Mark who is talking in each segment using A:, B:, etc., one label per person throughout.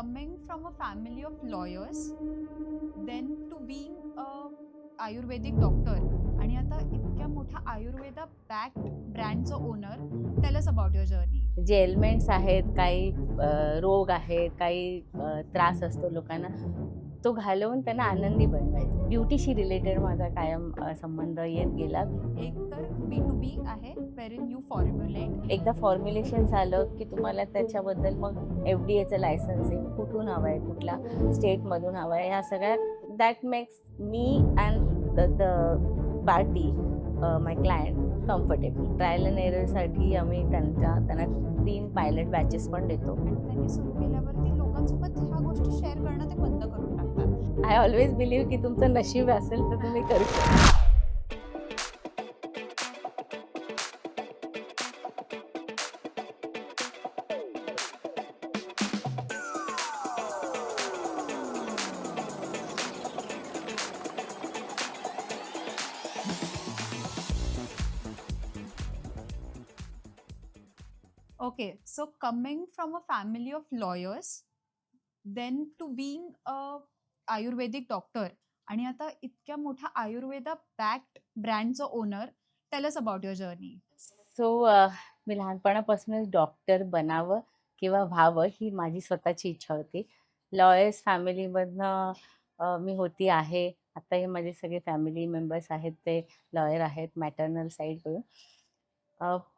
A: coming from a family of lawyers, then to being a Ayurvedic doctor, आणि आता इतक्या मोठ्या आयुर्वेदा बॅक्ड ब्रँडचं owner. Tell us about your journey.
B: जे elements आहेत, काही रोग आहेत, काही त्रास असतो लोकांना, तो घालवून त्यांना आनंदी बनवायचं. ब्युटीशी रिलेटेड माझा कायम संबंध येत गेला.
A: एक तर B2B आहे, वेअर यू फॉर्म्युलेट.
B: एकदा फॉर्म्युलेशन झालं की तुम्हाला त्याच्याबद्दल मग FDAचं लायसन्सिंग कुठून हवं आहे, कुठल्या स्टेटमधून हवं आहे, ह्या सगळ्या दॅट मेक्स मी and the party my client comfortable. Trial and एररसाठी आम्ही त्यांना 3 पायलट बॅचेस पण देतो.
A: आणि त्यांनी सुरू केल्यावरती लोकांसोबत ह्या गोष्टी शेअर करणं ते बंद करून टाकतात.
B: आय ऑलवेज बिलीव्ह की तुमचं नशीब असेल तर तुम्ही करू शकता.
A: Okay, so coming from a family of lawyers, then to being a Ayurvedic doctor, आणि आता इतक्या मोठ्या आयुर्वेदा बॅक्ड ब्रँडचं owner. Tell us about your journey.
B: So मी लहानपणापासूनच डॉक्टर बनावं किंवा व्हावं ही माझी स्वतःची इच्छा होती. लॉयर्स फॅमिलीमधनं मी होती आहे. आता हे माझे सगळे फॅमिली मेंबर्स आहेत ते लॉयर आहेत मॅटर्नल साईडकडून.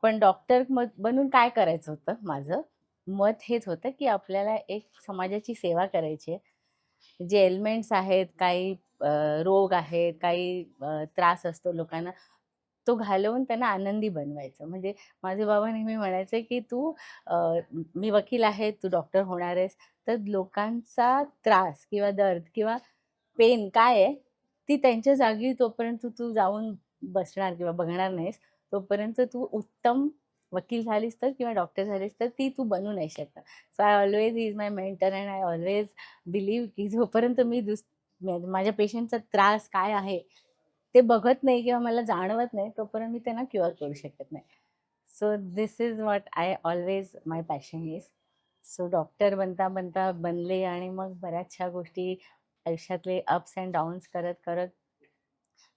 B: पण डॉक्टर बनून काय करायचं होतं माझं मत हेच होतं की आपल्याला एक समाजाची सेवा करायची आहे. जे एलिमेंट्स आहेत, काही रोग आहेत, काही त्रास असतो लोकांना, तो घालवून त्यांना आनंदी बनवायचं. म्हणजे माझे बाबा नेहमी म्हणायचे की मी वकील आहे, तू डॉक्टर होणार आहेस, तर लोकांचा त्रास किंवा दर्द किंवा पेन काय आहे, ती त्यांच्या जागी तोपर्यंत तू जाऊन बसणार किंवा बघणार नाहीस, तोपर्यंत तू उत्तम वकील झालीस तर किंवा डॉक्टर झालीस तर ती तू बनू नाही शकत. So I always is my mentor and I always believe की जोपर्यंत मी माझ्या पेशंटचा त्रास काय आहे ते बघत नाही किंवा मला जाणवत नाही, तोपर्यंत मी त्यांना क्युअर करू शकत नाही. So this is what I always my passion is. So doctor बनता बनता बनले आणि मग बऱ्याचशा गोष्टी आयुष्यातले अप्स अँड डाऊन्स करत करत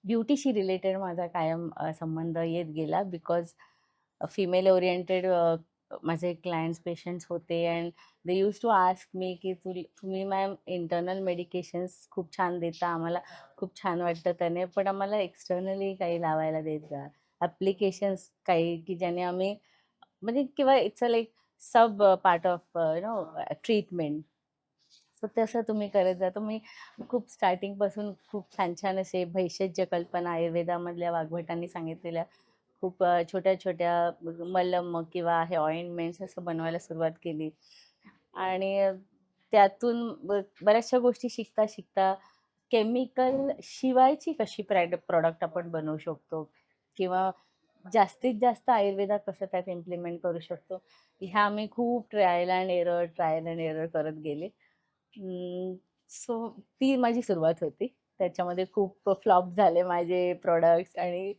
B: ब्युटीशी रिलेटेड माझा कायम संबंध येत गेला. बिकॉज फिमेल ओरिएंटेड माझे क्लायंट्स पेशंट्स होते and they use to ask me की तुम्ही मॅम इंटरनल मेडिकेशन्स खूप छान देता, आम्हाला खूप छान वाटतं त्याने, पण आम्हाला एक्सटर्नली काही लावायला देत जा, ॲप्लिकेशन्स काही की ज्याने आम्ही म्हणजे किंवा it's a like sub part of treatment. So तसं तुम्ही करत जा. तुम्ही खूप स्टार्टिंगपासून खूप छान छान असे भैषज्य कल्पना आयुर्वेदामधल्या वाग्भटांनी सांगितलेल्या खूप छोट्या छोट्या मलम किंवा हे ऑइंटमेंट्स असं बनवायला सुरुवात केली. आणि त्यातून बऱ्याचशा गोष्टी शिकता शिकता केमिकल शिवायची कशी प्रॉडक्ट आपण बनवू शकतो किंवा जास्तीत जास्त आयुर्वेदात कसं त्यात इम्प्लिमेंट करू शकतो, ह्या आम्ही खूप ट्रायल अँड एरर करत गेले. सो ती माझी सुरुवात होती. त्याच्यामध्ये खूप फ्लॉप झाले माझे प्रॉडक्ट्स आणि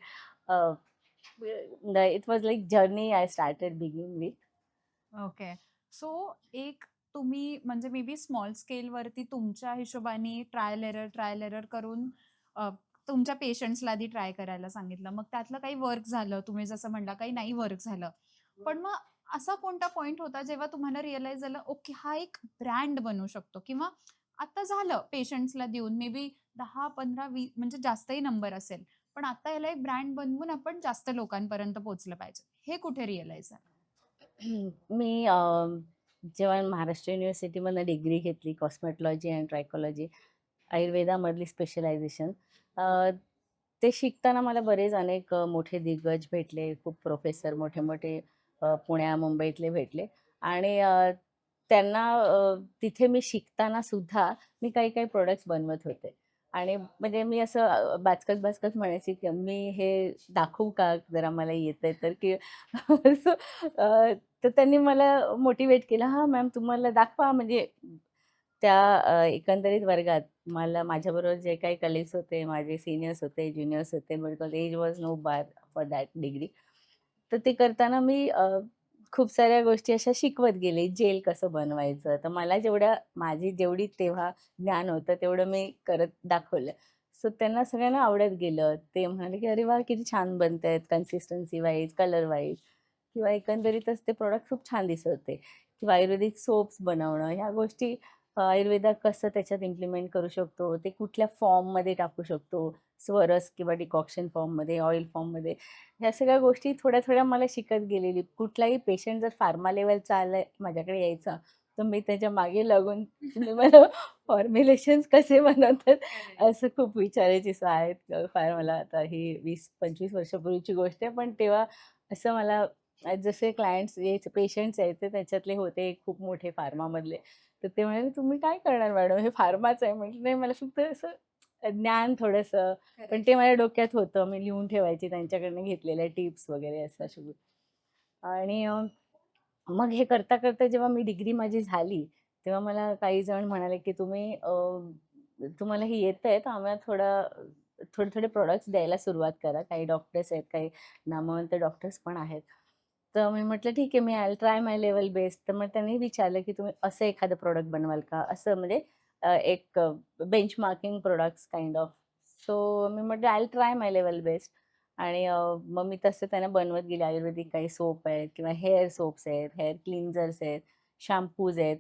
B: it was like journey I started begin with.
A: Okay, so एक तुम्ही म्हणजे मे बी स्मॉल स्केलवरती तुमच्या हिशोबाने ट्रायल एरर करून तुमच्या पेशंट्सला आधी ट्राय करायला सांगितलं. मग त्यातलं काही वर्क झालं, तुम्ही जसं म्हणला काही नाही वर्क झालं. पण मग असा कोणता पॉइंट होता जेव्हा तुम्हाला रिअलाइज झालं, ओके हा एक ब्रँड बनू शकतो, किंवा आता झालं पेशंट्सला देऊन मे बी 10-15-20 म्हणजे जास्तही नंबर असेल, पण आता याला एक ब्रँड बनवून आपण जास्त लोकांपर्यंत पोहोचलं पाहिजे, हे कुठे रिअलाइज झालं?
B: मी जेव्हा महाराष्ट्र युनिव्हर्सिटीमधनं डिग्री घेतली कॉस्मेटॉलॉजी अँड ट्रायकोलॉजी आयुर्वेदामधली स्पेशलायझेशन, ते शिकताना मला बरेच अनेक मोठे दिग्गज भेटले, खूप प्रोफेसर मोठे मोठे पुण्या मुंबईतले भेटले. आणि त्यांना तिथे मी शिकताना सुद्धा मी काही काही प्रोडक्ट्स बनवत होते. आणि म्हणजे मी असं बाचकत बाचकत म्हणायची की मी हे दाखवू का जरा मला येतंय तर की सो तर त्यांनी मला मोटिवेट केलं, हां मॅम तुम्हाला दाखवा. म्हणजे त्या एकंदरीत वर्गात माझ्याबरोबर जे काही कलिग्स होते, माझे सीनियर्स होते, ज्युनियर्स होते, because age was no bar for that degree. तर ते करताना मी खूप साऱ्या गोष्टी अशा शिकवत गेले. जेल कसं बनवायचं. तर मला माझी जेवढी तेव्हा ज्ञान होतं तेवढं मी करत दाखवलं. सो त्यांना सगळ्यांना आवडत गेलं. ते म्हणाले, की "अरे वाह! किती छान बनतायत कन्सिस्टन्सी वाईज, कलर वाईज." किंवा एकंदरीतच ते प्रॉडक्ट खूप छान दिसत होते. किंवा आयुर्वेदिक सोप्स बनवणं ह्या गोष्टी आयुर्वेदात कसं त्याच्यात इम्प्लिमेंट करू शकतो, ते कुठल्या फॉर्ममध्ये टाकू शकतो, स्वरस किंवा डिकॉक्शन फॉर्ममध्ये, ऑइल फॉर्ममध्ये. ह्या सगळ्या गोष्टी थोड्या-थोड्या मला शिकत गेलेली. कुठलाही पेशंट जर फार्मा लेव्हलचा आलाय माझ्याकडे यायचा, तर मी त्याच्या मागे लागून तुम्ही मला फॉर्म्युलेशन्स कसे बनवतात
A: करेक्ट.
B: असं खूप विचारायची आहेत. फार मला आता ही 20-25 वर्षापूर्वीची गोष्ट आहे. पण तेव्हा असं मला जसे क्लायंट्स यायचे, पेशंट्स यायचे त्याच्यातले होते खूप मोठे फार्मामधले. तर ते म्हणाले, "तुम्ही काय करणार मॅडम? हे फार्माच आहे." म्हटलं, "नाही, मला फक्त असं ज्ञान थोडंसं." पण
A: करेक्ट.
B: ते माझ्या डोक्यात होतं. मी लिहून ठेवायची त्यांच्याकडनं घेतलेल्या टिप्स वगैरे असं अशी. आणि मग हे करता-करता जेव्हा मी डिग्री माझी झाली, तेव्हा मला काही जण म्हणाले, की तुम्हाला हे येतंय, तर आम्हाला थोडे-थोडे प्रॉडक्ट्स द्यायला सुरुवात करा." काही डॉक्टर्स आहेत, काही नामवंत डॉक्टर्स पण आहेत. तर मी म्हटलं, "ठीक आहे, मी I will try my level best." तर मग त्यांनी विचारलं, की "तुम्ही असं एखादं प्रॉडक्ट बनवाल का?" असं म्हणजे एक benchmarking products kind of. So मी म्हटलं, "I will try my level best." आणि मग मी तसं त्यांना बनवत गेले. आयुर्वेदिक काही सोप आहेत किंवा हेअर सोप्स आहेत, हेअर क्लीन्झर्स आहेत, शॅम्पूज आहेत.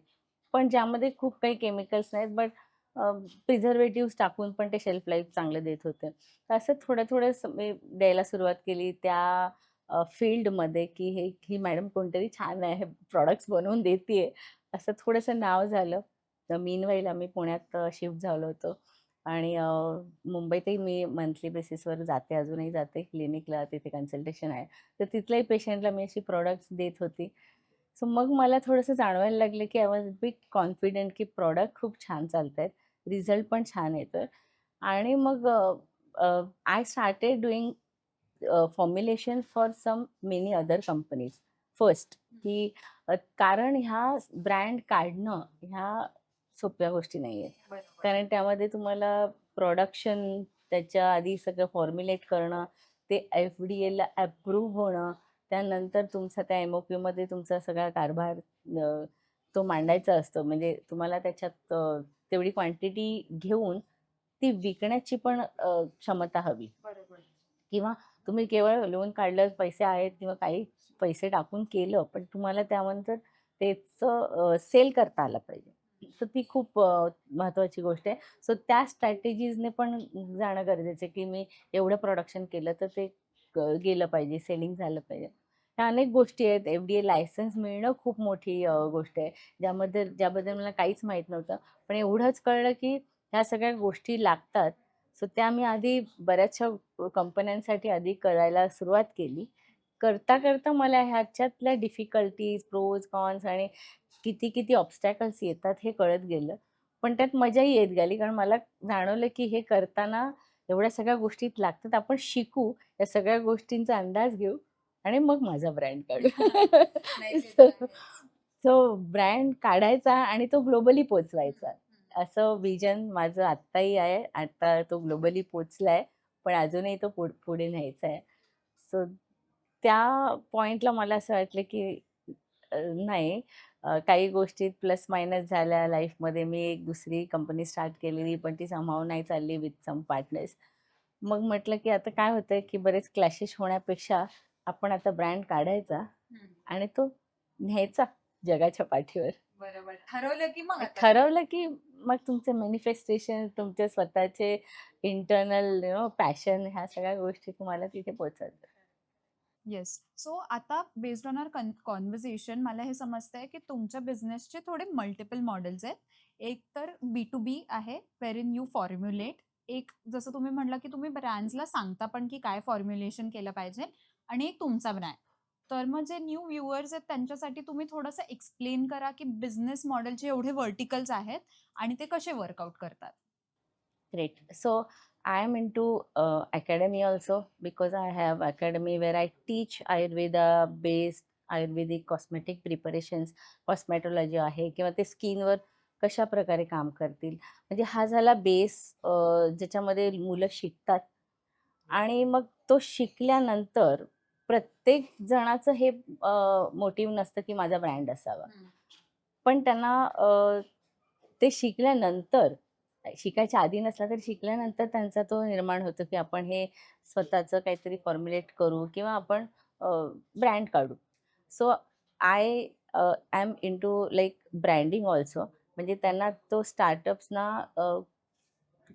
B: पण ज्यामध्ये खूप काही केमिकल्स नाहीत, बट प्रिझर्व्हेटिव्हज टाकून पण ते शेल्फ लाईफ चांगलं देत होते. तर असं थोडं-थोडं मी द्यायला सुरुवात केली त्या फील्डमध्ये, की ही मॅडम कोणतरी छान आहे, प्रॉडक्ट्स बनवून देतीये, असं थोडंसं नाव झालं. तर मीनवाईल आम्ही पुण्यात शिफ्ट झालो होतो. आणि मुंबईतही मी मंथली बेसिसवर जाते, अजूनही जाते क्लिनिकला, तिथे कन्सल्टेशन आहे. तर तिथल्याही पेशंटला मी अशी प्रॉडक्ट्स देत होती. सो मग मला थोडंसं जाणवायला लागलं, की आय वॉज बिट कॉन्फिडंट, की प्रॉडक्ट खूप छान चालतायत, रिझल्ट पण छान येतोय. आणि मग I started doing formulation for some many other companies first, की कारण ह्या ब्रँड काढणं ह्या सोप्या गोष्टी नाही आहेत.
A: बरोबर.
B: कारण त्यामध्ये तुम्हाला प्रोडक्शन, त्याच्या आधी सगळं फॉर्म्युलेट करणं, ते FDA ला अप्रूव्ह होणं, त्यानंतर तुमचा त्या MOQमध्ये तुमचा सगळा कारभार तो मांडायचा असतो. म्हणजे तुम्हाला त्याच्यात तेवढी क्वांटिटी घेऊन ती विकण्याची पण क्षमता हवी.
A: बरोबर.
B: किंवा तुम्ही केवळ लोन काढलं, पैसे आहेत किंवा काही पैसे टाकून केलं, पण तुम्हाला त्यानंतर त्याचं सेल करता आलं पाहिजे. तर ती खूप महत्त्वाची गोष्ट आहे. सो त्या स्ट्रॅटेजीजने पण जाणं गरजेचं आहे, की मी एवढं प्रोडक्शन केलं तर ते गेलं पाहिजे, सेलिंग झालं पाहिजे. ह्या अनेक गोष्टी आहेत. FDA लायसन्स मिळणं खूप मोठी गोष्ट आहे. ज्याबद्दल मला काहीच माहीत नव्हतं. पण एवढंच कळलं, की ह्या सगळ्या गोष्टी लागतात. सो त्या मी आधी बऱ्याचशा कंपन्यांसाठी आधी करायला सुरुवात केली. करता-करता मला ह्याच्यातल्या डिफिकल्टीज, प्रोज, कॉन्स आणि किती ऑब्स्टॅकल्स येतात हे कळत गेलं. पण त्यात मजाही येत गेली, कारण मला जाणवलं की हे करताना एवढ्या सगळ्या गोष्टी लागतात. आपण शिकू, या सगळ्या गोष्टींचा अंदाज घेऊ आणि मग माझा ब्रँड काढू.
A: नाही ते तर
B: सो
A: आहेच.
B: सो ब्रँड काढायचा आणि तो ग्लोबली पोहोचवायचा.
A: हं.
B: असं विजन माझं आत्ताही आहे. आता तो ग्लोबली पोहोचलाय, पण अजूनही तो पुढे न्यायचा आहे. सो त्या पॉइंटला मला असं वाटलं, की नाही, काही गोष्टी प्लस मायनस झाल्या लाईफमध्ये. मी एक दुसरी कंपनी स्टार्ट केलेली, पण ती समहाऊ नाही चालली विथ सम पार्टनर्स. मग म्हटलं, की आता काय होतंय, की बरेच क्लॅशेस होण्यापेक्षा आपण आता ब्रँड काढायचा
A: हं.
B: आणि तो न्यायचा जगाच्या पाठीवर.
A: बरोबर. ठरवलं की मग आता
B: ठरवलं,
A: करायचं.
B: की मग तुमचे मॅनिफेस्टेशन, तुमचे स्वतःचे इंटर्नल पॅशन, ह्या सगळ्या गोष्टी तुम्हाला तिथे पोहोचवतात.
A: येस. सो आता बेस्ड ऑन आवर कॉन्व्हर्सेशन मला हे समजतंय की तुमच्या बिझनेसचे थोडे मल्टिपल मॉडेल्स आहेत. एक तर B2B आहे, व्हेरिन यू फॉर्म्युलेट. एक जसं तुम्ही म्हटलं की तुम्ही ब्रँड्सला सांगता पण की काय फॉर्म्युलेशन केलं पाहिजे आणि एक तुमचा ब्रँड. तर मग जे न्यू व्ह्युअर्स आहेत त्यांच्यासाठी तुम्ही थोडंसं एक्सप्लेन करा की बिझनेस मॉडेलचे एवढे व्हर्टिकल्स आहेत आणि ते कसे वर्कआउट करतात.
B: Great. So I am into academy also, because I have academy where I teach Ayurveda based Ayurvedic cosmetic preparations, cosmetology आहे किंवा ते स्किनवर कशा प्रकारे काम करतील. म्हणजे हा झाला बेस, ज्याच्यामध्ये मुलं शिकतात. आणि मग तो शिकल्यानंतर प्रत्येक जणाचं हे मोटिव्ह नसतं की माझा ब्रँड असावा. पण त्यांना ते शिकल्यानंतर, शिकायच्या आधी नसला तरी शिकल्यानंतर त्यांचा तो निर्माण होतो की आपण हे स्वतःचं काहीतरी फॉर्म्युलेट करू किंवा आपण ब्रँड काढू. So I am into like branding also. म्हणजे त्यांना तो स्टार्टअप्सना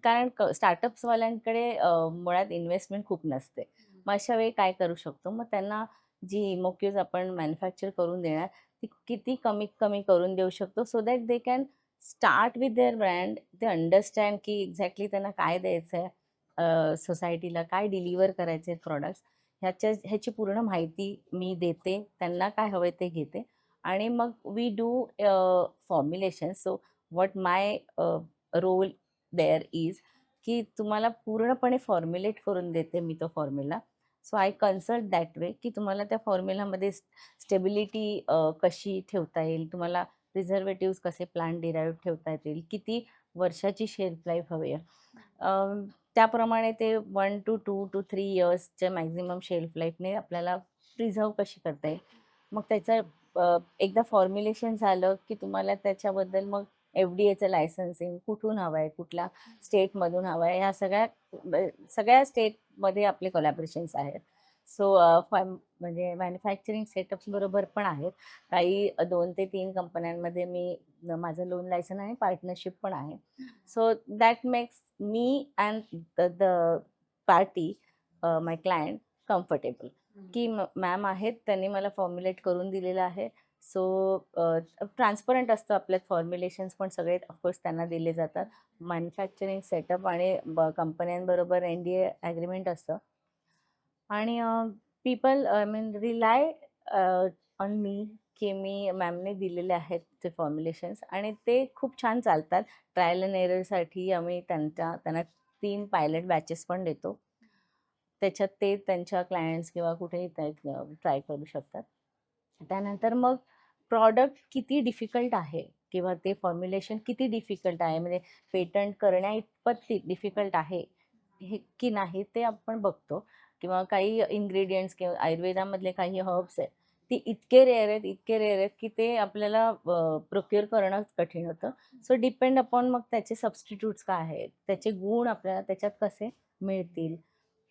B: कारण स्टार्टअप्सवाल्यांकडे मुळात इन्व्हेस्टमेंट खूप नसते. मग अशा वेळी काय करू शकतो? मग त्यांना जी इमोक्यूज आपण मॅन्युफॅक्चर करून देणार, ती किती कमीत कमी करून देऊ शकतो, so that they can start with their brand. ते अंडरस्टँड की एक्झॅक्टली त्यांना काय द्यायचं आहे, सोसायटीला काय डिलिव्हर करायचे आहेत प्रॉडक्ट्स, ह्याची पूर्ण माहिती मी देते. त्यांना काय हवं ते घेते आणि मग we do formulation. So what my role there is की तुम्हाला पूर्णपणे फॉर्म्युलेट करून देते मी तो formula. So I consult that way की तुम्हाला त्या फॉर्म्युलामध्ये स्टेबिलिटी कशी ठेवता येईल, तुम्हाला प्रिझर्वेटिव्स कसे प्लांट डिराईव्ह ठेवता येतील, किती वर्षाची शेल्फ लाईफ हवी आहे, त्याप्रमाणे ते 1 to 2 to 3 इयर्सच्या मॅक्झिमम शेल्फ लाईफने आपल्याला प्रिझर्व कशी करता येईल. मग त्याचं एकदा फॉर्म्युलेशन झालं की तुम्हाला त्याच्याबद्दल मग FDA लायसन्सिंग कुठून हवं आहे, कुठल्या स्टेटमधून हवं आहे, ह्या सगळ्या स्टेटमध्ये आपले कोलॅबोरेशन्स आहेत. सो म्हणजे मॅन्युफॅक्चरिंग सेटअप्स बरोबर पण आहेत. काही 2 ते 3 कंपन्यांमध्ये मी माझं लोन लायसन आणि पार्टनरशिप पण आहे. सो दॅट मेक्स मी and the party, my client, comfortable की मॅम आहेत, त्यांनी मला फॉर्म्युलेट करून दिलेलं आहे. सो ट्रान्सपरंट असतं आपल्यात फॉर्म्युलेशन्स पण सगळे ऑफकोर्स त्यांना दिले जातात. मॅन्युफॅक्चरिंग सेटअप आणि कंपन्यांबरोबर NDA ॲग्रीमेंट असतं आणि people I mean rely on me की मी मॅमने दिलेले आहेत ते फॉर्म्युलेशन्स आणि ते खूप छान चालतात. ट्रायल अँड एररसाठी आम्ही त्यांना 3 पायलट बॅचेस पण देतो. त्याच्यात ते त्यांच्या क्लायंट्स किंवा कुठेही ट्राय करू शकतात. त्यानंतर मग प्रॉडक्ट किती डिफिकल्ट आहे किंवा ते फॉर्म्युलेशन किती डिफिकल्ट आहे, म्हणजे पेटंट करण्याइतपत डिफिकल्ट आहे हे की नाही ते आपण बघतो. किंवा काही इन्ग्रेडियंट्स किंवा आयुर्वेदामधले काही हर्ब्स आहेत, ते इतके रेअर आहेत की ते आपल्याला प्रोक्युअर करणं कठीण होतं. सो डिपेंड अपॉन मग त्याचे सबस्टिट्यूट्स काय आहेत, त्याचे गुण आपल्याला त्याच्यात कसे मिळतील,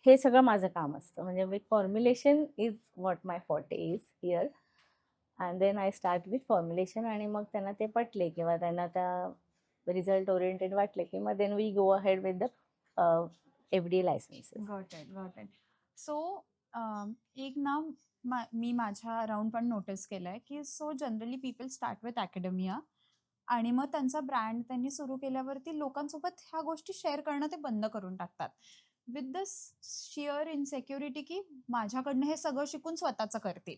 B: हे सगळं माझं काम असतं. म्हणजे with formulation is what my forte is here. And then I start with formulation आणि मग त्यांना ते पटले किंवा त्यांना त्या रिझल्ट ओरिएंटेड वाटले की मग then we go ahead with the FDA licenses.
A: Got it, got it. So एक ना मी माझ्या अराउंड पण नोटीस केलंय की so generally people start with academia आणि मग त्यांचा ब्रँड त्यांनी सुरू केल्यावरती लोकांसोबत ह्या गोष्टी शेअर करणं ते बंद करून टाकतात विथ द शिअर इनसेक्युरिटी की माझ्याकडनं हे सगळं शिकून स्वतःचं करतील.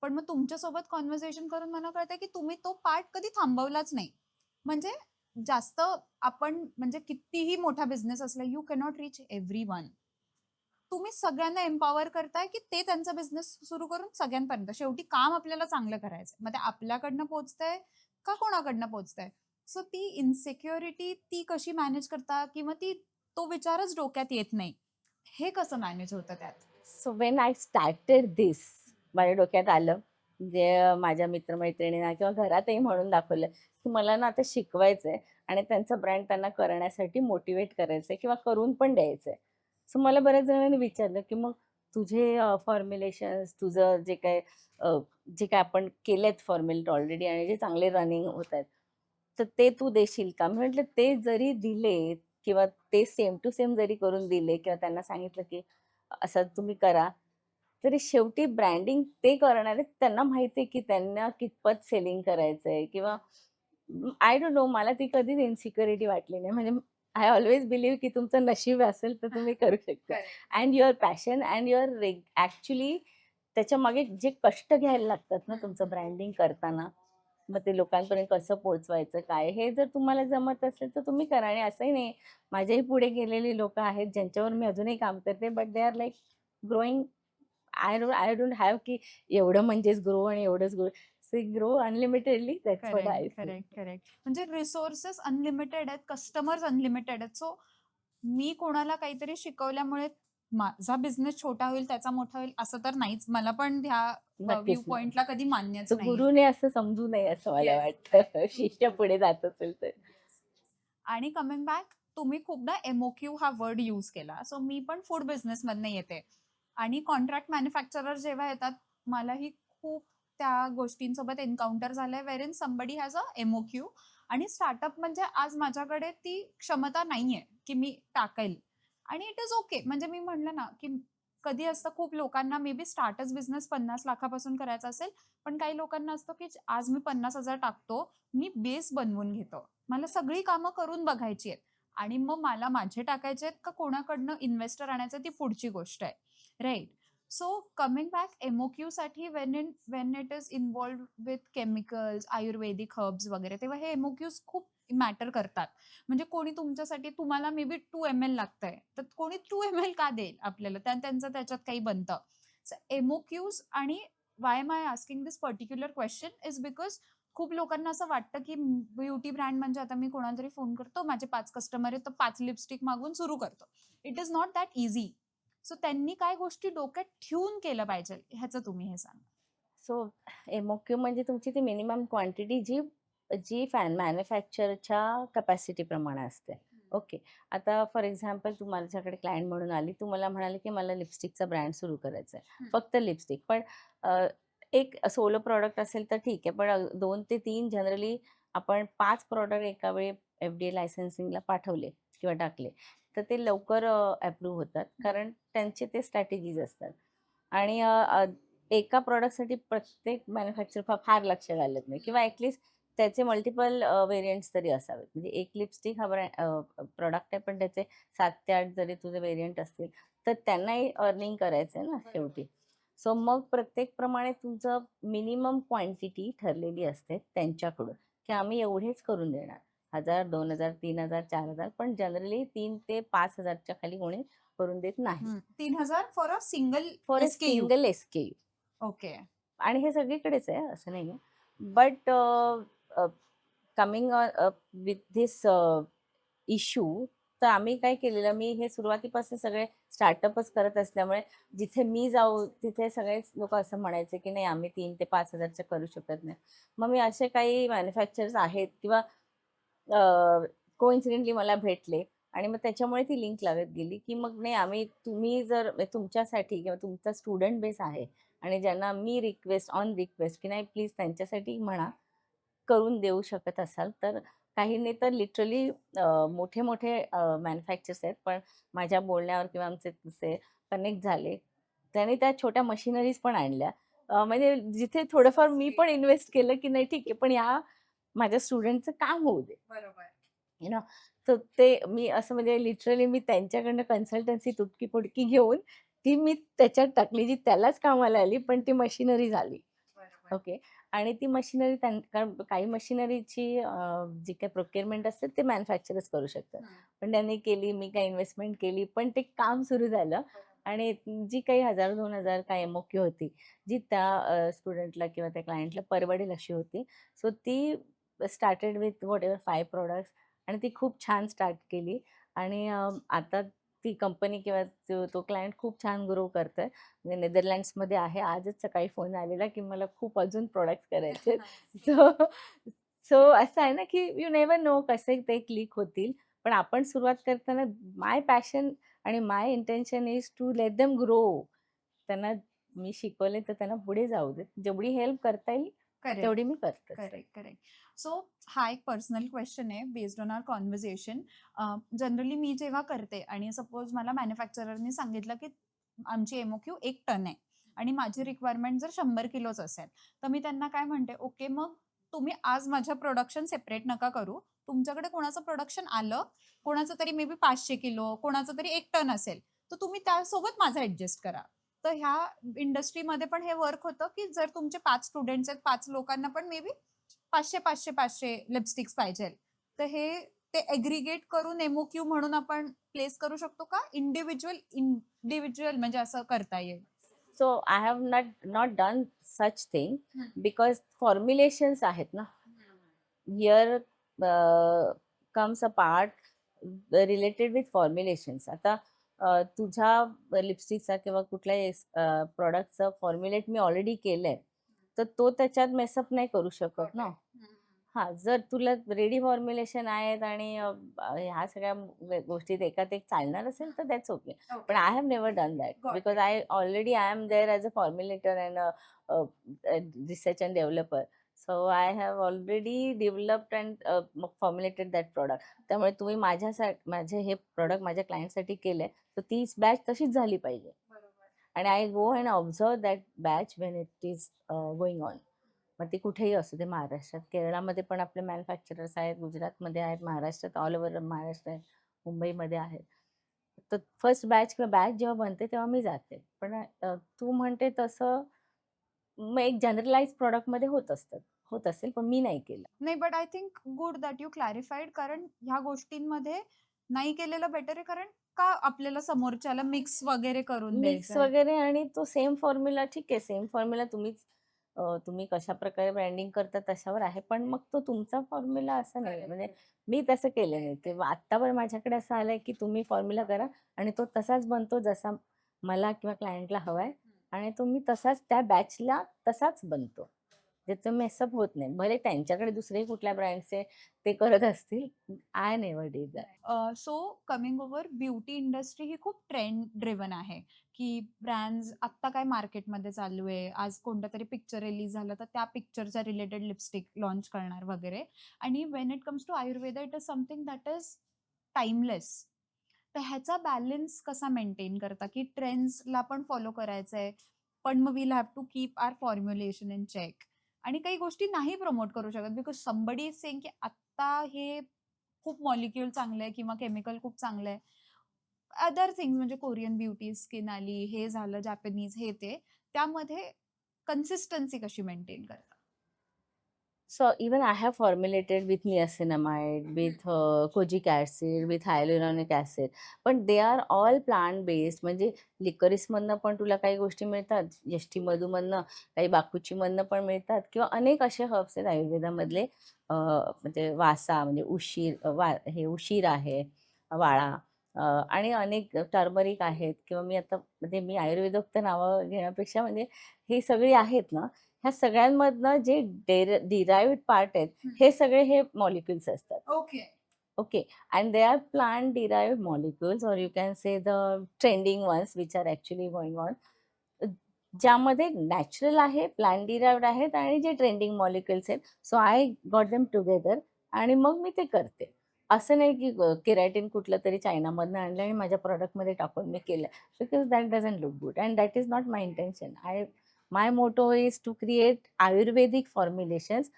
A: पण मग तुमच्यासोबत कॉन्व्हर्सेशन करून मला कळतंय की तुम्ही तो पार्ट कधी थांबवलाच नाही. म्हणजे जास्त आपण म्हणजे कितीही मोठा बिझनेस असला यू कॅनॉट रीच एव्हरीवन. तुम्ही सगळ्यांना एम्पॉवर करताय की ते त्यांचा बिझनेस सुरू करून सगळ्यांपर्यंत शेवटी काम आपल्याला चांगलं करायचंय. मग ते आपल्याकडनं पोहोचतंय का कोणाकडनं पोहोचतंय. सो ती इन्सिक्युरिटी ती कशी मॅनेज करता किंवा तो विचारच डोक्यात येत नाही, हे कसं मॅनेज होतं त्यात?
B: सो वेन आय स्टार्टेड दिस, माझ्या डोक्यात आलं, जे माझ्या मित्रमैत्रिणींना किंवा घरातही म्हणून दाखवलं की मला ना आता शिकवायचं आहे आणि त्यांचा ब्रँड त्यांना करण्यासाठी मोटिवेट करायचं आहे किंवा करून पण द्यायचं आहे. सो मला बऱ्याच जणांनी विचारलं की मग तुझे फॉर्म्युलेशन्स, तुझं जे काय आपण केलेत फॉर्म्युलेट ऑलरेडी आणि जे चांगले रनिंग होत आहेत, तर ते तू देशील का? मी म्हटलं ते जरी दिले किंवा ते सेम टू सेम जरी करून दिले किंवा त्यांना सांगितलं की असं तुम्ही करा, तरी शेवटी ब्रँडिंग ते करणार आहेत. त्यांना माहिती आहे की त्यांना कितपत सेलिंग करायचंय किंवा आय डोंट नो, मला ती कधीच इन्सिक्युरिटी वाटली नाही. म्हणजे आय ऑल्वेज बिलीव्ह की तुमचं नशीब असेल तर तुम्ही करू शकता. And your passion and your actually त्याच्यामागे जे कष्ट घ्यायला लागतात ना तुमचं ब्रँडिंग करताना, मग ते लोकांपर्यंत कसं पोहोचवायचं काय, हे जर तुम्हाला जमत असेल तर तुम्ही करा. आणि असंही नाही, माझ्याही पुढे गेलेली लोकं आहेत ज्यांच्यावर मी अजूनही काम करते, but they are like growing. I don't have की एवढं म्हणजेच ग्रो आणि एवढंच grow. So grow unlimitedly, that's what I
A: correct,
B: feel.
A: Correct, correct. म्हणजे रिसोर्सेस अनलिमिटेड आहेत, कस्टमर्स अनलिमिटेड आहेत. सो मी कोणाला काहीतरी शिकवल्यामुळे माझा बिझनेस छोटा होईल, त्याचा मोठा होईल असं तर नाहीच. मला पण ह्या व्ह्यू
B: नक्कीच नाही.
A: पॉइंटला कधी मान्यच
B: तर
A: नाहीये.
B: गुरुने असं समजू नये असं मला
A: येस.
B: वाटतं. शिष्य पुढे जात असेल तर.
A: आणि कमिंग बॅक, तुम्ही खूपदा एमओक्यू हा वर्ड यूज केला. सो मी पण फूड बिझनेसमधनं येते आणि कॉन्ट्रॅक्ट मॅन्युफॅक्चरर जेव्हा येतात, मलाही खूप त्या गोष्टींसोबत एन्काउंटर झालंय where somebody has a MOQ आणि स्टार्टअप म्हणजे आज माझ्याकडे ती क्षमता नाहीये, की मी टाकेल आणि इट इज ओके. म्हणजे मी म्हणलं ना, की कधी असतं खूप लोकांना मे बी स्टार्टच बिझनेस 50 लाखापासून करायचा असेल, पण काही लोकांना असतं, की आज मी 50,000 टाकतो, मी बेस बनवून घेतो. मला सगळी कामं करून बघायची आहेत आणि मग मला माझे टाकायचे आहेत का कोणाकडनं इन्व्हेस्टर आणायचं ती पुढची गोष्ट आहे. राइट. सो कमिंग बॅक एमओक्यूसाठी when it is involved with chemicals, Ayurvedic herbs वगैरे, तेव्हा हे एमओक्यूज खूप मॅटर करतात. म्हणजे कोणी तुमच्यासाठी तुम्हाला मे बी 2 ml लागतंय, तर कोणी 2 ml का देईल आपल्याला? त्यांचं त्याच्यात काही बनतं. सो एमओक्यूज आणि why am I asking this particular question is because खूप लोकांना असं वाटतं, की ब्युटी ब्रँड म्हणजे आता मी कोणाला तरी फोन करतो, माझे 5 कस्टमर आहेत, तर 5 लिपस्टिक मागून सुरू करतो. It is not that easy. So त्यांनी काय गोष्टी डोक्यात ठेवून केलं पाहिजे, ह्याचं तुम्ही हे सांगा?
B: सो एमओक्यू म्हणजे तुमची ती मिनिमम क्वांटिटी जी जी मॅन्युफॅक्चरच्या कॅपॅसिटीप्रमाणे असते. ओके. आता फॉर एक्झाम्पल तू माझ्याकडे क्लायंट म्हणून आली. तू मला म्हणाली, की मला लिपस्टिकचा ब्रँड सुरू करायचा आहे. फक्त लिपस्टिक. पण एक सोलो प्रॉडक्ट असेल तर ठीक आहे. पण 2 ते 3 जनरली आपण 5 प्रॉडक्ट एका वेळी FDA लायसन्सिंगला पाठवले किंवा टाकले, तर ते लवकर अप्रूव्ह होतात. कारण त्यांचे ते स्ट्रॅटेजीज असतात. आणि एका प्रॉडक्टसाठी प्रत्येक मॅन्युफॅक्चरर फार लक्ष घालत नाही किंवा ॲटलीस्ट त्याचे मल्टिपल व्हेरियंट्स तरी असावेत. म्हणजे एक लिपस्टिक हा प्रॉडक्ट आहे, पण त्याचे 7 ते 8 जरी तुझे व्हेरियंट असतील, तर त्यांनाही अर्निंग करायचं आहे ना शेवटी. सो मग प्रत्येकप्रमाणे तुमचं मिनिमम क्वांटिटी ठरलेली असते त्यांच्याकडून, की आम्ही एवढेच करून देणार. 1000, 2000, 3000, 4000 पण जनरली 3 ते 5000च्या खाली कोणी करून देत नाही.
A: 3,000 for a single
B: for a
A: SKU.
B: Single SKU.
A: Okay.
B: आणि हे सगळीकडेच आहे असं नाही आहे. But coming with this issue, तर आम्ही काय केलेलं, मी हे सुरुवातीपासून सगळे स्टार्टअपच करत असल्यामुळे जिथे मी जाऊ तिथे सगळेच लोक असं म्हणायचे, की नाही आम्ही 3 ते 5,000चं करू शकत नाही. मग मी असे काही मॅन्युफॅक्चरर्स आहेत किंवा कोइन्सिडेंटली मला भेटले आणि मग त्याच्यामुळे ती लिंक लागत गेली, की मग नाही आम्ही तुम्ही जर तुमच्यासाठी किंवा तुमचा स्टुडंट बेस आहे आणि ज्यांना मी ऑन रिक्वेस्ट की नाही प्लीज त्यांच्यासाठी म्हणा, करून देऊ शकत असाल तर. काहींनी तर लिटरली मोठे-मोठे मॅन्युफॅक्चरर्स आहेत, पण माझ्या बोलण्यावर किंवा आमचे तसे कनेक्ट झाले. त्यांनी त्या छोट्या मशिनरीज पण आणल्या. म्हणजे जिथे थोडंफार मी पण इन्व्हेस्ट केलं, की नाही ठीक आहे, पण या माझ्या स्टुडंटचं काम होऊ दे.
A: बरोबर.
B: You know. तर ते मी असं म्हणजे लिटरली मी त्यांच्याकडनं कन्सल्टन्सी तुटकी-फुटकी घेऊन ती मी त्याच्यात टाकली, जी त्यालाच कामाला आली, पण ती मशिनरी झाली.
A: बरोबर.
B: ओके. आणि ती मशिनरी कारण काही मशिनरीची जी काही प्रोक्युअरमेंट असते ते मॅन्युफॅक्चरच करू शकतात. पण त्यांनी केली, मी काही इन्व्हेस्टमेंट केली, पण ते काम सुरू झालं आणि जी काही 1000-2000 काय एमओक्यू होती, जी त्या स्टुडंटला किंवा त्या क्लायंटला परवडेल अशी होती. सो ती स्टार्टेड विथ व्हॉटएव्हर 5 प्रॉडक्ट्स आणि ती खूप छान स्टार्ट केली आणि आता ती कंपनी किंवा तो क्लायंट खूप छान ग्रो करतोय. म्हणजे नेदरलँड्समध्ये आहे. आजच सकाळी फोन आलेला, की मला खूप अजून प्रॉडक्ट्स करायचे सो सो असं आहे ना, की यू नेव्हर नो कसे ते क्लिक होतील. पण आपण सुरुवात करताना माय पॅशन आणि my intention is to let them grow. त्यांना मी शिकवले तर त्यांना पुढे जाऊ देत. जेवढी हेल्प करता येईल
A: करेक्ट.
B: तेवढी मी करतेच.
A: Correct, correct. सो हा एक पर्सनल क्वेश्चन आहे based on our conversation. Generally मी जेव्हा करते आणि सपोज मला मॅन्युफॅक्चररनी सांगितलं, की आमची एमओक्यू 1 टन आहे आणि माझी रिक्वायरमेंट जर 100 किलोच असेल, तर मी त्यांना काय म्हणते, "ओके, मग तुम्ही आज माझं प्रोडक्शन सेपरेट नका करू. तुमच्याकडे कोणाचं प्रोडक्शन आलं, कोणाचं तरी मे बी 500 किलो, कोणाचं तरी 1 टन असेल, तर तुम्ही त्यासोबत माझं ॲडजस्ट करा." तर ह्या इंडस्ट्रीमध्ये पण हे वर्क होतं, की जर तुमचे 5 स्टुडंट्स आहेत, 5 लोकांना पण मे बी 500-500-500 लिपस्टिक्स पाहिजेल. तर हे ते ॲग्रीगेट करून एमओक्यू म्हणून आपण प्लेस करू शकतो का? इंडिव्हिज्युअल म्हणजे असं करता येईल?
B: So I have not done such thing because formulations आहेत ना. Here comes a part related with formulations. आता तुझ्या लिपस्टिकचा किंवा कुठल्याही प्रॉडक्टचं फॉर्म्युलेट मी ऑलरेडी केलंय, तर तो त्याच्यात मेसअप नाही करू शकत ना. हां, जर तुला रेडी फॉर्म्युलेशन आहेत आणि ह्या सगळ्या गोष्टीत एकात एक चालणार असेल तर दॅट्स ओके. पण I have never done that
A: Got
B: because I am there as a formulator and research and developer. So I have already developed and formulated that product. त्यामुळे तुम्ही माझे हे प्रॉडक्ट माझ्या क्लायंटसाठी केले, तर तीच बॅच तशीच झाली पाहिजे. आणि I go and observe that batch when it is going on. मग ते कुठेही असू दे, महाराष्ट्रात, केरळामध्ये पण आपले मॅन्युफॅक्चरर्स आहेत, गुजरातमध्ये आहेत, महाराष्ट्रात ऑल ओव्हर महाराष्ट्र आहे, मुंबईमध्ये आहेत. तर फर्स्ट बॅच किंवा बॅच जेव्हा बनते तेव्हा मी जाते. पण तू म्हणते तसं मग एक जनरलाइज प्रॉडक्टमध्ये होत असेल, पण मी नाही केलं.
A: नाही, but I think good that you clarified, कारण ह्या गोष्टींमध्ये नाही केलेलं बेटर आहे. कारण का आपल्याला समोरच्याला मिक्स वगैरे करून
B: मिक्स
A: द्यायचं आहे.
B: वगैरे आणि तो सेम फॉर्म्युला ठीक आहे, सेम फॉर्म्युला तुम्ही कशा प्रकारे ब्रँडिंग करता त्याच्यावर आहे. पण मग तो तुमचा फॉर्म्युला असं नाही. म्हणजे मी तसं केलं नाही. तेव्हा आत्तावर माझ्याकडे असं आलंय, की तुम्ही फॉर्म्युला करा आणि तो तसाच बनतो जसा मला किंवा क्लायंटला हवाय आणि तो मी तसाच त्या बॅचला तसाच बनतो. म्हणजे तो मेसअप होत नाही. भले त्यांच्याकडे दुसरे कुठल्या ब्रँडचे ते करत असतील. I never did that.
A: So coming over, beauty industry ही खूप ट्रेंड ड्रिव्हन आहे, की ब्रँड्स आत्ता काय मार्केटमध्ये चालू आहे, आज कोणता तरी पिक्चर रिलीज झालं तर त्या पिक्चरच्या रिलेटेड लिपस्टिक लॉन्च करणार वगैरे. आणि when it comes to Ayurveda, it is something that is timeless. तर ह्याचा बॅलन्स कसा मेंटेन करता, की ट्रेंड्सला पण फॉलो करायचं आहे, पण मग we'll have to keep our formulation in check. आणि काही गोष्टी नाही प्रमोट करू शकत बिकॉज समबडी इज सेइंग की आत्ता हे खूप मॉलिक्यूल चांगलं आहे किंवा केमिकल खूप चांगलं आहे. अदर थिंग्स म्हणजे कोरियन ब्युटी स्किन आली, हे झालं जॅपनीज, हे ते. त्यामध्ये कन्सिस्टन्सी कशी मेंटेन करता?
B: So even I have formulated with niacinamide, with kojic acid, with hyaluronic acid. पण they are all plant based. म्हणजे लिकरिसमधनं पण तुला काही गोष्टी मिळतात, यष्टीमधूमधनं, काही बाकुचीमधनं पण मिळतात किंवा अनेक असे हर्ब्स आहेत आयुर्वेदामधले. म्हणजे वासा म्हणजे हे उशीर आहे, वाळा, आणि अनेक टर्मरिक आहेत किंवा मी आयुर्वेदोक्त नावं घेण्यापेक्षा म्हणजे ही सगळी आहेत ना, ह्या सगळ्यांमधनं जे डिराइव्ड पार्ट आहेत, हे सगळे हे मॉलिक्युल्स असतात.
A: Okay.
B: Okay. And they are plant derived molecules or you can say the trending ones which are actually going on. ज्यामध्ये नॅचरल आहे, प्लांट डिराइव्ड आहेत आणि जे ट्रेंडिंग मॉलिक्युल्स आहेत. So I got them together आणि मग मी ते करते. असं नाही की केराटिन कुठलं तरी चायनामधनं आणलं आणि माझ्या प्रॉडक्टमध्ये टाकून मी केलं. Because that doesn't look good and that is not my intention. My motto is to create Ayurvedic formulations.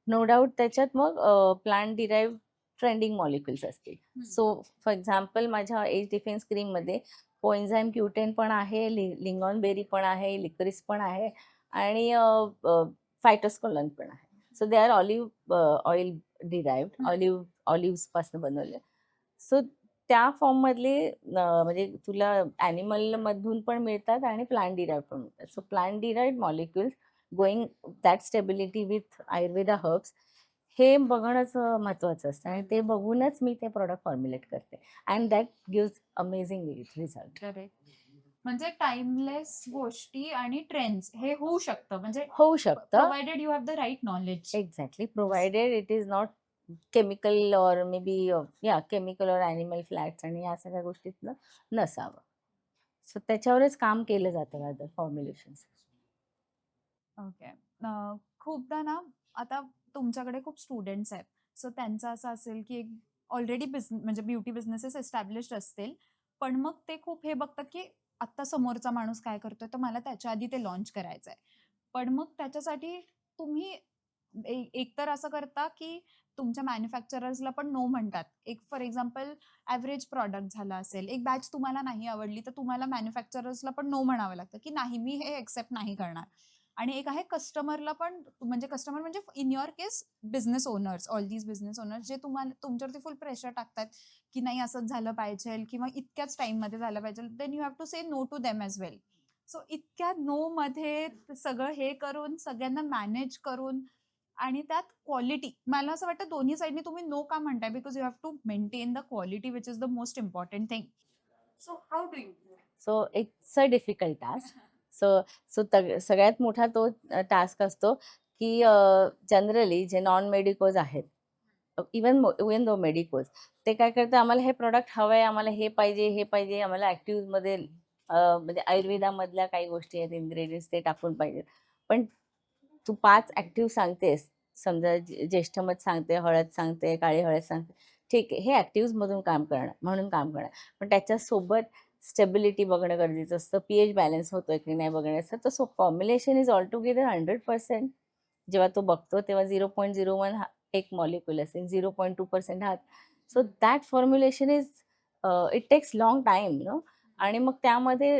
B: No doubt त्याच्यात मग प्लांट डिराइव्ड ट्रेंडिंग मॉलिक्युल्स असतील. सो फॉर एक्झाम्पल माझ्या एज डिफेन्स क्रीममध्ये कोएन्झाइम Q10 पण आहे, लिंगॉन बेरी पण आहे, लिकरिस पण आहे आणि फायटोस्कोलन पण आहे. So they are oil derived, ऑलिव्हपासून बनवले. सो त्या फॉर्ममधले म्हणजे तुला ॲनिमलमधून पण मिळतात आणि प्लांट डिराइव्ड पण मिळतात. So plant derived molecules going that stability with Ayurveda herbs हे बघणंच महत्त्वाचं असतं आणि ते बघूनच मी ते प्रॉडक्ट फॉर्म्युलेट करते and that gives amazing result.
A: Correct. म्हणजे टाइमलेस गोष्टी आणि ट्रेंड्स हे होऊ शकतं, म्हणजे
B: होऊ शकतं.
A: Provided you have the right knowledge.
B: Exactly. Provided it is not chemical or may be chemical or animal flats आणि या सगळ्या गोष्टीतलं नसावं. सो त्याच्यावरच काम केलं जातं रादर फॉर्म्युलेशन्स.
A: ओके. खूपदा ना, आता तुमच्याकडे खूप स्टुडंट्स आहेत. सो त्यांचं असं असेल, की एक ऑलरेडी म्हणजे ब्युटी बिझनेसेस एस्टॅब्लिश्ड असतील. पण मग ते खूप हे बघतात, की आत्ता समोरचा माणूस काय करतोय, तर मला त्याच्या आधी ते लॉन्च करायचंय. पण मग त्याच्यासाठी तुम्ही एक तर असं करता, की तुमच्या मॅन्युफॅक्चरर्सला पण नो म्हणतात. एक फॉर एक्झाम्पल एव्हरेज प्रॉडक्ट झाला असेल, एक बॅच तुम्हाला नाही आवडली, तर तुम्हाला मॅन्युफॅक्चरर्सला पण नो म्हणावं लागतं, की नाही, मी हे एक्सेप्ट नाही करणार. आणि एक आहे कस्टमरला पण, म्हणजे कस्टमर म्हणजे in your case business owners, all these business owners जे तुम्हाला तुमच्यावरती फुल प्रेशर टाकतात, की नाही असंच झालं पाहिजे किंवा इतक्याच टाइममध्ये झालं पाहिजे. Then you have to say no to them as well. So इतक्या नो मध्ये सगळं हे करून, सगळ्यांना मॅनेज करून आणि त्यात क्वालिटी, मला असं वाटतं दोन्ही साईडनी तुम्ही नो का म्हणताय, because you have to maintain the quality which is the most important thing. So how do you
B: so it's a difficult task. So so सगळ्यात मोठा तो टास्क असतो की जनरली जे नॉन मेडिकोज आहेत, इवन दो मेडिकोज, ते काय करतात, आम्हाला हे प्रॉडक्ट हवंय, आम्हाला हे पाहिजे, हे पाहिजे, आम्हाला ॲक्टिव्हमध्ये म्हणजे आयुर्वेदामधल्या काही गोष्टी आहेत, इन्ग्रेडियंट्स ते टाकून पाहिजेत. पण तू 5 ॲक्टिव्ह सांगतेस, समजा ज्येष्ठमध सांगते, हळद सांगते, काळी हळद सांगते, ठीक आहे, हे ॲक्टिव्हजमधून काम करणार म्हणून काम करणार. पण त्याच्यासोबत स्टेबिलिटी बघणं गरजेचं असतं, पीएच बॅलन्स होतोय की नाही बघण्याचं. तर so formulation is all together 100%. जेव्हा तो बघतो तेव्हा 0.01 हा एक मॉलिक्यूल असेल, 0.2% हा. So that formulation is it takes long time आणि मग त्यामध्ये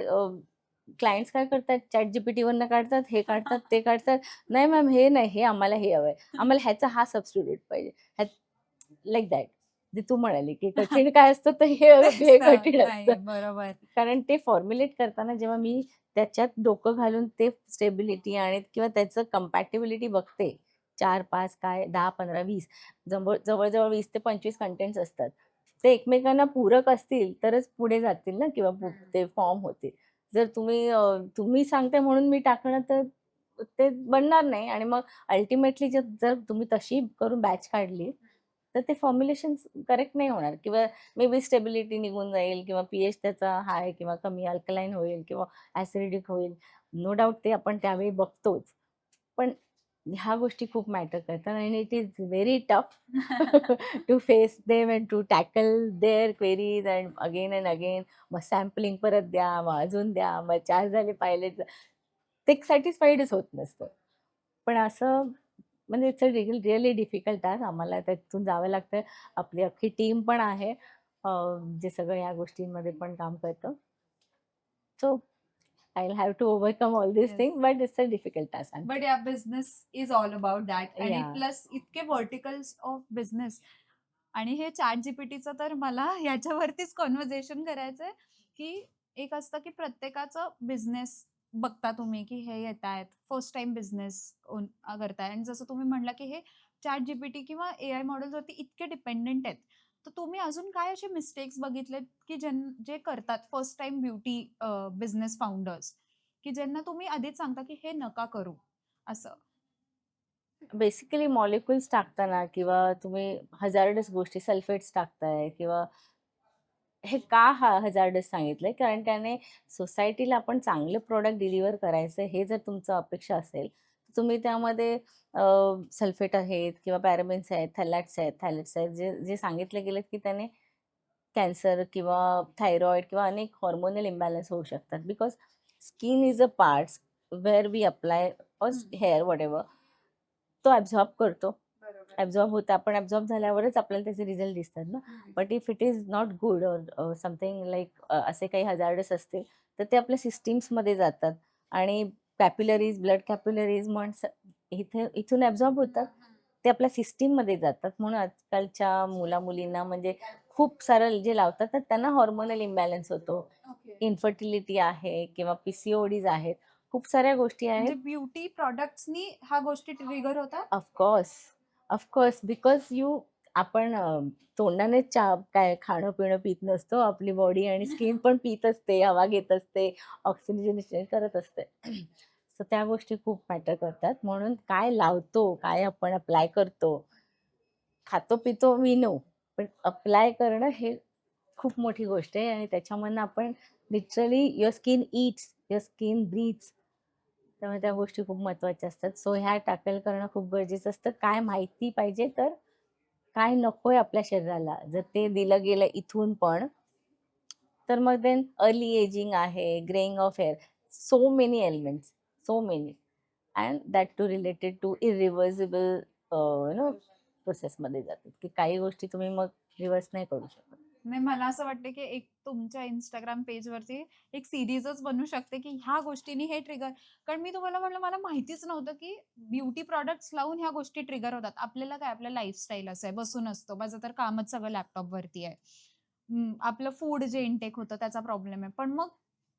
B: क्लायंट्स काय करतात, ChatGPTवरनं काढतात, हे काढतात, ते काढतात. नाही मॅम हे नाही, हे आम्हाला हे हवंय. आम्हाला ह्याचा हा सबस्टिट्यूट पाहिजे. Like that. जे तू म्हणाली, की कठीण काय असतं तर हे कठीण असतं.
A: नाही बरोबर.
B: कारण ते फॉर्म्युलेट करताना जेव्हा मी त्याच्यात डोकं घालून ते स्टेबिलिटी आणि किंवा त्याचं कंपॅटिबिलिटी बघते, 4, 5 काय 10, 15, 20 जवळ-जवळ 20 ते 25 कंटेंट्स असतात. ते एकमेकांना पूरक असतील तरच पुढे जातील ना किंवा ते फॉर्म होतील. जर तुम्ही सांगताय म्हणून मी टाकणं तर ते बनणार नाही आणि मग अल्टिमेटली जर तुम्ही तशी करून बॅच काढली, तर ते फॉर्म्युलेशन करेक्ट नाही होणार किंवा मे बी स्टेबिलिटी निघून जाईल किंवा पीएच त्याचा हाय किंवा कमी अल्कलाईन होईल किंवा ॲसिडिक होईल. नो डाउट ते आपण त्यावेळी बघतोच. पण ह्या गोष्टी खूप मॅटर करतात आणि it is very tough to face them and to tackle their queries and again. मग सॅम्पलिंग परत द्या, मग अजून द्या, मग 4 झाले पायलट. ते सॅटिस्फाईडच होत नसतं. पण असं म्हणजे it's a really difficult task. आम्हाला त्यातून जावं लागतं. आपली अख्खी टीम पण आहे जे सगळं या गोष्टींमध्ये पण काम करतं. So I will have to overcome all this
A: yes.
B: Thing but it's a difficult task.
A: But yeah business is all about that आणि
B: या
A: प्लस इतके व्हर्टिकल्स ऑफ बिझनेस आणि हे चॅट जीपीटीचं तर मला ह्याच्यावरतीच कॉन्व्हर्सेशन करायचंय, की एक असतं की प्रत्येकाचं बिझनेस बघता तुम्ही, की हे येतायत, फर्स्ट टाईम बिझनेस करताय आणि जसं तुम्ही म्हटला, की हे चॅट जीपीटी किंवा एआय मॉडेल्सवरती इतके डिपेंडंट आहेत. तर तुम्ही अजून काय असे मिस्टेक्स बघितलेत, की जे करतात first time beauty business founders, की ज्यांना तुम्ही आधीच सांगता, की हे नका करू असं?
B: बेसिकली मॉलिक्युल्स टाकताना किंवा तुम्ही हजार्डस गोष्टी सल्फेट्स टाकताय किंवा हे का हजार्डस सांगितलंय? कारण त्याने सोसायटीला आपण चांगलं प्रॉडक्ट डिलिव्हर करायचं हे जर तुमचं अपेक्षा असेल, तर तुम्ही त्यामध्ये सल्फेट आहेत किंवा पॅराबेन्स आहेत, थॅलेट्स आहेत, जे जे सांगितले गेलेत की त्याने कॅन्सर किंवा थायरॉइड किंवा अनेक हॉर्मोनल इम्बॅलन्स होऊ शकतात. Because skin is a parts where we apply or hair whatever, तो ॲब्झॉर्ब करतो.
A: बरोबर.
B: ॲब्झॉर्ब होतं. आपण ॲब्झॉर्ब झाल्यावरच आपल्याला त्याचे रिझल्ट दिसतात ना. But if it is not good or something like असे काही हजार्डस असतील, तर ते आपल्या सिस्टीम्समध्ये जातात आणि कॅपिलरीज, ब्लड कॅपिलरीज इथून ॲब्झॉर्ब होतात. ते आपल्या सिस्टीममध्ये जातात. म्हणून आजकालच्या मुला-मुलींना म्हणजे खूप सारं जे लावतात तर त्यांना हार्मोनल इम्बॅलन्स होतो.
A: ओके.
B: इन्फर्टिलिटी आहे किंवा पीसीओडीज आहेत. खूप साऱ्या गोष्टी आहेत.
A: म्हणजे ब्युटी प्रॉडक्ट्सनी ह्या गोष्टी ट्रिगर होतात?
B: ऑफकोर्स, ऑफकोर्स बिकॉज आपण तोंडाने काय खाणं-पिणं पीत नसतो. आपली बॉडी आणि स्किन पण पीत असते, हवा घेत असते, ऑक्सिजनेशन करत असते. सो त्या गोष्टी खूप मॅटर करतात. म्हणून काय लावतो, काय आपण अप्लाय करतो, खातो-पितो वी नो, पण अप्लाय करणं हे खूप मोठी गोष्ट आहे आणि त्याच्यामधनं आपण literally your skin eats, your skin breathes. त्यामुळे त्या गोष्टी खूप महत्त्वाच्या असतात. सो ह्या टॅकल करणं खूप गरजेचं असतं. काय माहिती पाहिजे तर काय नकोय आपल्या शरीराला, जर ते दिलं गेलं इथून पण, तर मग देन अर्ली एजिंग आहे, greying of hair, so many elements, so many and that too related to irreversible प्रोसेसमध्ये जातात, की काही गोष्टी तुम्ही मग रिव्हर्स नाही करू शकत.
A: नाही मला असं वाटतं, की एक तुमच्या Instagram पेजवरती एक सीरीजच बनू शकते, की ह्या गोष्टींनी हे ट्रिगर कारण मी तुम्हाला म्हटलं मला माहितीच नव्हतं, की ब्युटी प्रॉडक्ट्स लावून ह्या गोष्टी ट्रिगर होतात. आपल्याला काय आपलं लाईफस्टाईल असं आहे, बसून असतो. माझं तर कामच सगळं लॅपटॉपवरती आहे. आपलं फूड जे इंटेक होतं त्याचा प्रॉब्लेम आहे. पण मग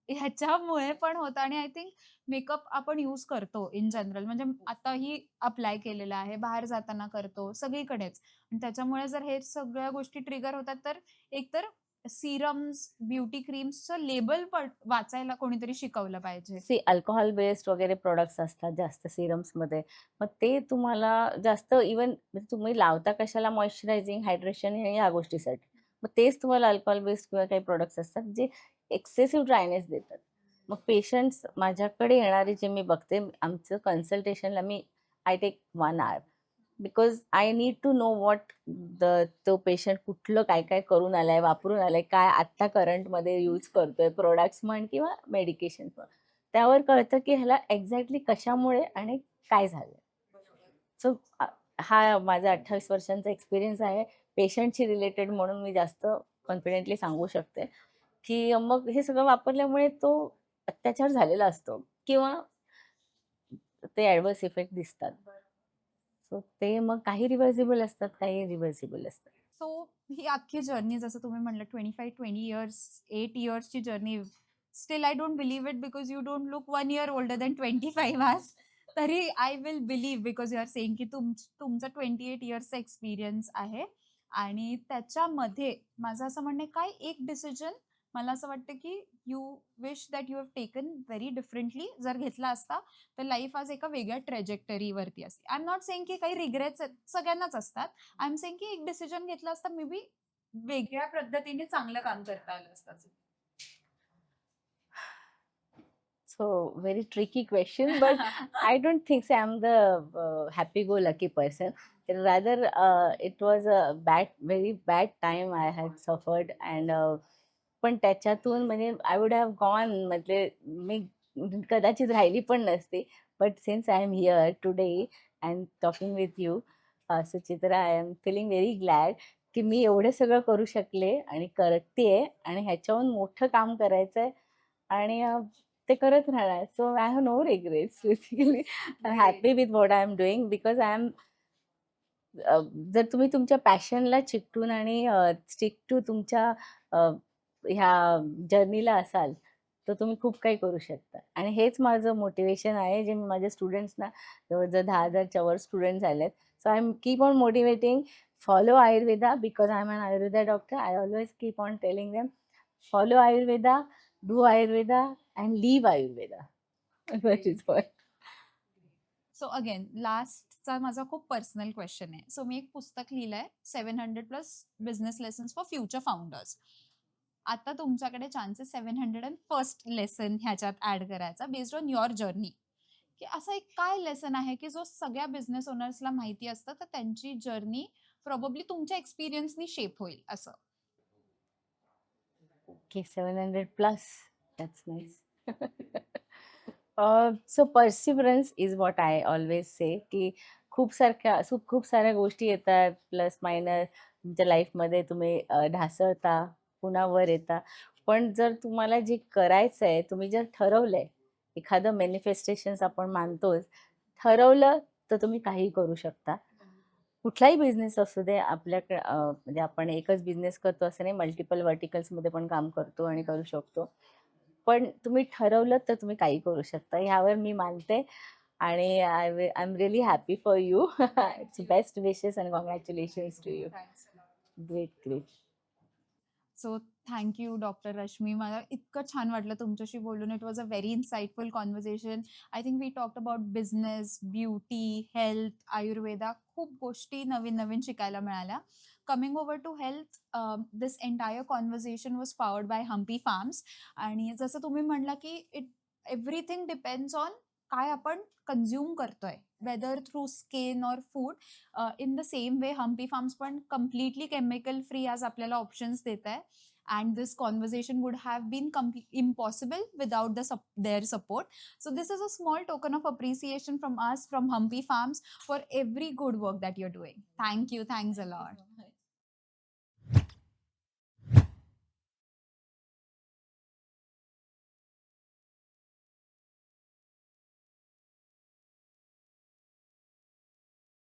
A: ह्याच्यामुळे पण होतं आणि आय थिंक मेकअप आपण यूज करतो इन जनरल म्हणजे आताही अप्लाय केलेला आहे, बाहेर जाताना करतो, सगळीकडेच. आणि त्याच्यामुळे जर हे सगळ्या गोष्टी ट्रिगर होतात, तर एकतर सिरम्स, ब्युटी क्रीम्सचं लेबल वाचायला कोणीतरी शिकवलं पाहिजे.
B: सी अल्कोहोल बेस्ड वगैरे प्रॉडक्ट्स असतात जास्त सिरम्समध्ये. मग ते तुम्हाला जास्त इवन तुम्ही लावता कशाला मॉइश्चरायझिंग, हायड्रेशन ह्या गोष्टीसाठी. मग तेच तुम्हाला अल्कोहोल बेस्ड किंवा काही प्रॉडक्ट्स असतात जे एक्सेसिव्ह ड्रायनेस देतात. मग पेशंट्स माझ्याकडे येणारे जे मी बघते, आमचं कन्सल्टेशनला I take 1 hour because I need to know what तो पेशंट कुठलं काय करून आलाय, वापरून आलाय, काय आत्ता करंटमध्ये यूज करतोय, प्रोडक्ट्स म्हण किंवा मेडिकेशन म्हण. त्यावर कळतं की ह्याला एक्झॅक्टली कशामुळे आणि काय झालं. सो हा माझा 28 वर्षांचा एक्सपिरियन्स आहे. पेशंटशी रिलेटेड म्हणून मी जास्त कॉन्फिडेंटली सांगू शकते, की मग हे सगळं वापरल्यामुळे तो अत्याचार झालेला असतो किंवा ते ॲडव्हर्स इफेक्ट दिसतात. सो ते मग काही रिव्हर्सिबल असतात, काही रिव्हर्सिबल असतात.
A: सो ही अख्खी जर्नी जसं तुम्ही म्हटलं 25-20 इयर्स, 8 इयर्सची journey. Still I don't believe it because you don't look 1 year older than 25 hours. तरी I will believe because you are saying की तुमचा 28 इयर्सचा एक्सपिरियन्स आहे. आणि त्याच्यामध्ये माझं असं म्हणणं आहे, काय एक डिसिजन मला असं वाटतं की you wish that you have taken very differently. जर घेतला असता तर लाईफ आज एका वेगळ्या ट्रॅजेक्टरीवरती असते. आय एम नॉट सेइंग की काही रिग्रेट्स सगळ्यांनाच असतात. आय एम सेइंग की एक डिसिजन घेतला असता मे बी वेगळ्या पद्धतीने चांगलं काम करता आलं असतं.
B: So very tricky question, but I don't think so. I'm the happy-go-lucky person. Rather, it was a very bad time I had suffered, and पण त्याच्यातून म्हणजे आय वुड हॅव गॉन म्हणजे मी कदाचित राहिली पण नसती. But since I am here today and talking with you Suchitra, I am feeling very glad की मी एवढं सगळं करू शकले आणि करतेय आणि ह्याच्याहून मोठं काम करायचंय आणि ते करत राहणार. So I have no regrets basically. I am happy with what I am doing because I am जर तुम्ही तुमच्या पॅशनला चिकटून आणि स्टिक टू तुमच्या ह्या जर्नीला असाल तर तुम्ही खूप काही करू शकता. आणि हेच माझं मोटिवेशन आहे जे मी माझ्या स्टुडंट्सना, जवळजवळ 10,000च्या वर स्टुडंट्स झालेत. So I am keep on motivating, follow Ayurveda because I am an Ayurveda doctor. I always keep on telling them follow Ayurveda, do Ayurveda and live Ayurveda. That is what.
A: So again लास्टचा माझा खूप पर्सनल क्वेश्चन आहे. सो मी एक पुस्तक लिहिलंय 700+ business lessons for future founders. आता तुमच्याकडे चान्सेस 701st लेसन ह्याच्यात ऍड करायचा बेस्ड ऑन युअर जर्नी. की असं एक काय लेसन आहे की जो सगळ्या बिझनेस ओनर्सला माहिती असतं, तर त्यांची जर्नी प्रोबेबली तुमच्या एक्सपिरियन्सनी शेप होईल असं.
B: Okay, 700 plus. That's nice. So perseverance is what I always say, की खूप साऱ्या गोष्टी येतात प्लस मायनस तुमच्या लाईफमध्ये. तुम्ही ढासळता, पुन्हा वर येता. पण जर तुम्हाला जे करायचं आहे, तुम्ही जर ठरवलंय, एखादं मॅनिफेस्टेशन्स आपण मानतोच, ठरवलं तर तुम्ही काहीही करू शकता. कुठलाही बिझनेस असू दे आपल्याकडे. म्हणजे आपण एकच बिझनेस करतो असं नाही, मल्टिपल व्हर्टिकल्समध्ये पण काम करतो आणि करू शकतो. पण तुम्ही ठरवलं तर तुम्ही काही करू शकता, ह्यावर मी मानते. आणि I am really happy for you. It's best wishes and congratulations to you. Great great.
A: So thank you doctor Rashmi. मला इतकं छान वाटलं तुमच्याशी बोलून. It was a very insightful conversation. I think we talked about business, beauty, health, Ayurveda. खूप गोष्टी नवीन नवीन शिकायला मिळाल्या. Coming over to health, this entire conversation was powered by Hampi Farms. आणि जसं तुम्ही म्हणला की एव्हरीथिंग डिपेंड्स ऑन काय आपण कन्झ्युम करतोय, whether through skin or food. In the same way Hampi Farms पण कम्प्लिटली केमिकल फ्री आज आपल्याला ऑप्शन्स देत आहे. And this conversation would have been impossible without their support. So this is a small token of appreciation from us, from Humpy Farms, for every good work that you're doing. Thank you. Thanks a lot.